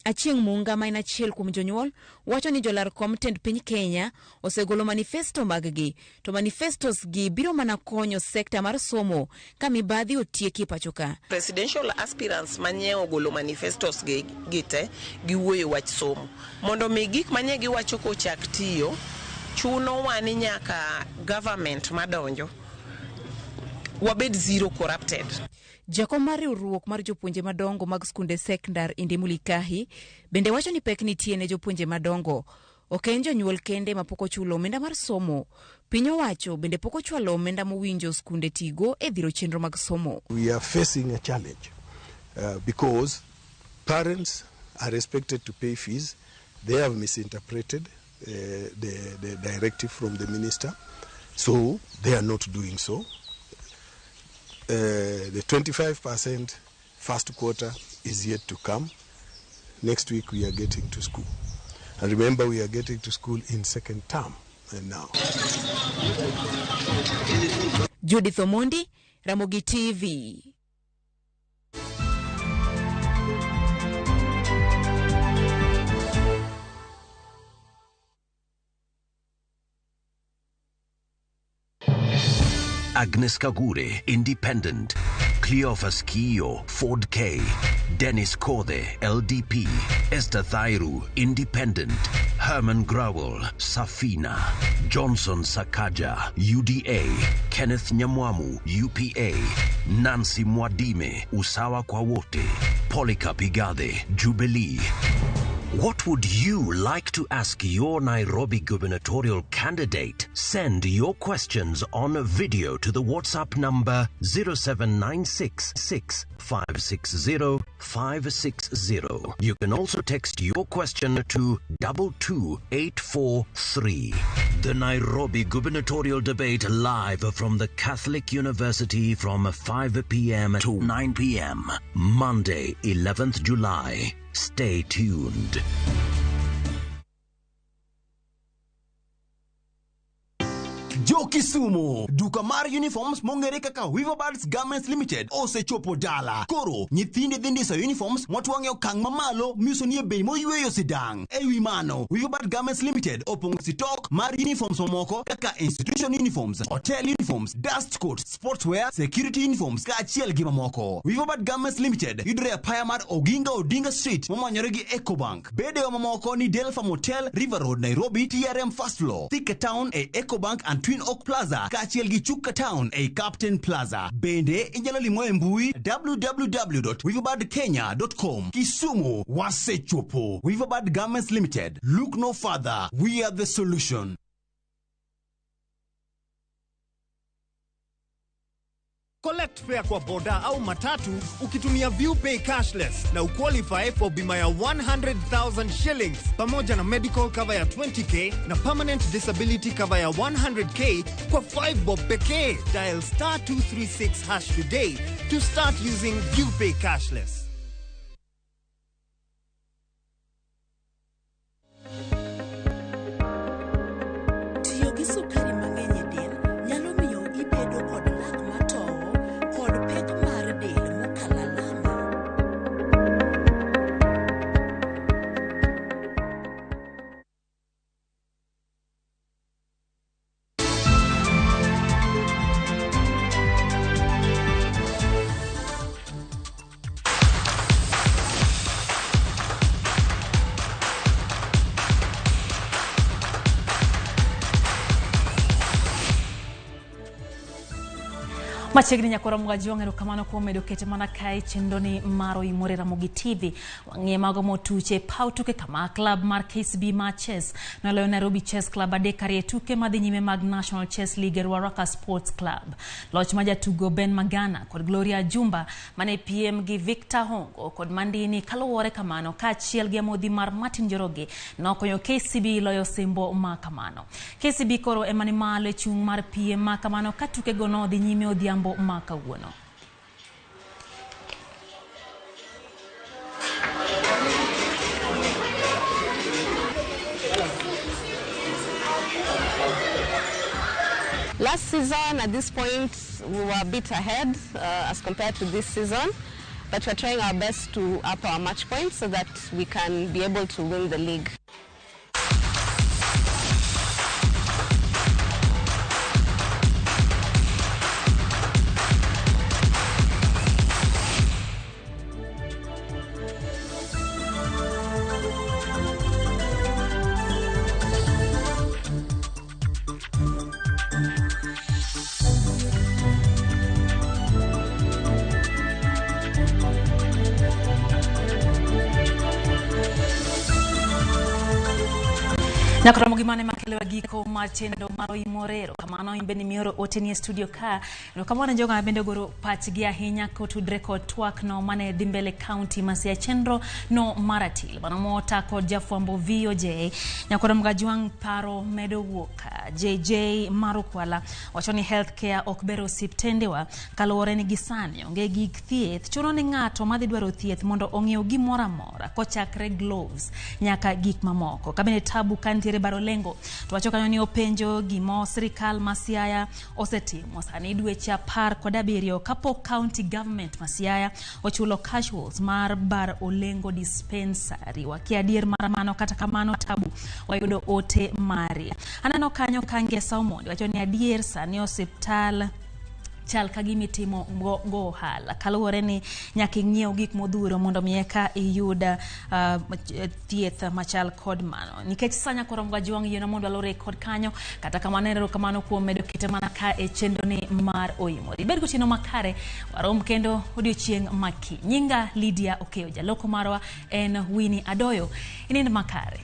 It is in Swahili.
Achieng Munga ma en achiel kuom jonyuol wacho ni jolar kom tend piny Kenya osegolo manifesto mag-gi, to manifestos gi biro mana konyo sekta mar somo ka mibadhi otieki pacho ka. Presidential aspirants manyeo golo manifestos gi te giwuoyo wach somo mondo mi gik manye giwacho kochak tiyo chuno wani nyaka government madonjo wabed zero corrupted. Jakom mar riwruok mar jopuonje madongo mag skunde sekondar Indimuli Kahi bende wacho ni pek nitie ne jopuonje madongo. Ok en jonyuol kende ma pok ochulo omenda mar somo. Piny owacho bende pok ochwalo omenda mowinjo skunde tigo e dhiro chenro mag somo. We are facing a challenge because parents are expected to pay fees. They have misinterpreted the directive from the minister, so they are not doing so. The 25% first quarter is yet to come. Next week we are getting to school. And remember, we are getting to school in second term and now. Judith Omondi, Ramogi TV. Agnes Kagure, Independent. Cleophas Kiyo, Ford K. Dennis Kode, LDP. Esther Thairu, Independent. Herman Growell, Safina. Johnson Sakaja, UDA. Kenneth Nyamwamu, UPA. Nancy Mwadime, Usawa kwa wote. Polycarp Igade, Jubilee. What would you like to ask your Nairobi gubernatorial candidate? Send your questions on video to the WhatsApp number 07966560 You can also text your question to 22843. The Nairobi gubernatorial debate live from the Catholic University from 5 p.m. to 9 p.m. Monday, 11th July. Stay tuned. Jo Kisumu, duka mar uniforms mongere kaka Weaverbuds Garments Limited osechopo dala. Koro, nyithinde dhindiso uniforms motwang'e okang' mamalo miuso nie bei moyweyo sidang'. Ewi mano, Weaverbuds Garments Limited opong'o stock mar uniforms mamoko kaka institution uniforms, hotel uniforms, dust coats, sportswear, security uniforms kaachiel gi mamoko. Weaverbuds Garments Limited yudore apaya mar Oginga Odinga Street momanyore gi Ecobank. Bedewa mamoko ni Delfa Motel, River Road, Nairobi, TRM First Floor, Thika Town e Ecobank and Twin Oak Plaza, kaachiel gi Chuka Town e Captain Plaza. Bende inyalo limo e mbui www.weaverbudkenya.com. Kisumu wasechopo. Weaverbud Garments Limited. Look no further. We are the solution. Collect fare kwa boda au matatu ukitumia ViewPay cashless na uqualify for bima ya 100,000 shillings pamoja na medical cover ya 20k na permanent disability cover ya 100k kwa 5 bob pekee. Dial *236# today to start using ViewPay cashless. Machegni nyakora mwajiongero kamano kwa medokete mana kai chendoni maro OIMORE Ramogi TV wang'e mago motuche pautuke kama club mar KCB mar chess na leo Nairobi Chess Club adekari tuke madhi nyime mag National Chess League Ruaraka Sports Club. Loch maja tugo Ben Magana kod Gloria Jumba mane PM gi Victor Hongo kod Mandini kaluwore kamano kaachiel gi amodhi mar Martin Joroge nokonyo KCB loyo simbo ma kamano. KCB koro emani malo chung mar PM ma kamano katuke gono dhi nyime odhiambo maka uono. Last season, at this point, we were a bit ahead as compared to this season. but we're trying our best to up our match points so that we can be able to win the league. Na kwa Ramogi mane makelewa giko machendo maro imorero kamano imbeni mioro otenie studio ka no kamona jonga bende goro pachgi ahinya ko tudre ko twak no mane dimbele county masia chenro no maratil bana mota ko jafwambo VOJ nyakora mgajuang paro medo woka JJ marukwala wachoni healthcare okbero siptendewa kalore ni gisani onge gik thieth chuno ni ngato madhi dwaro thieth mondo ongiew gimora mora kochakre gloves nyaka gik mamoko kabene tabu kanti Barolengo tuwachoka ni openjo gimo sirikal Masiaya osetimo sani dweche 17 kapo county government Masiaya ochulo casuals mar bar Olengo dispensary wakiadier maramano kata kamano tabu wayudo ote mari anano kanyo kangesa omondi wachoni adier sani hospital chal kagimi timo go hala kaluwore ni nyaki ngiew gik modhuro mondo mieka iyuda thieth machal kod mano nikech sanya koromga juang yena mondo alore kod kanyo kata kamanero kamano kuom medo kete mana ka e chenro ni mar OIMORE ber gochino makare warom kendo odiochieng maki nyinga Lydia Okeyo jaloko marwa en Winnie Adoyo inende makare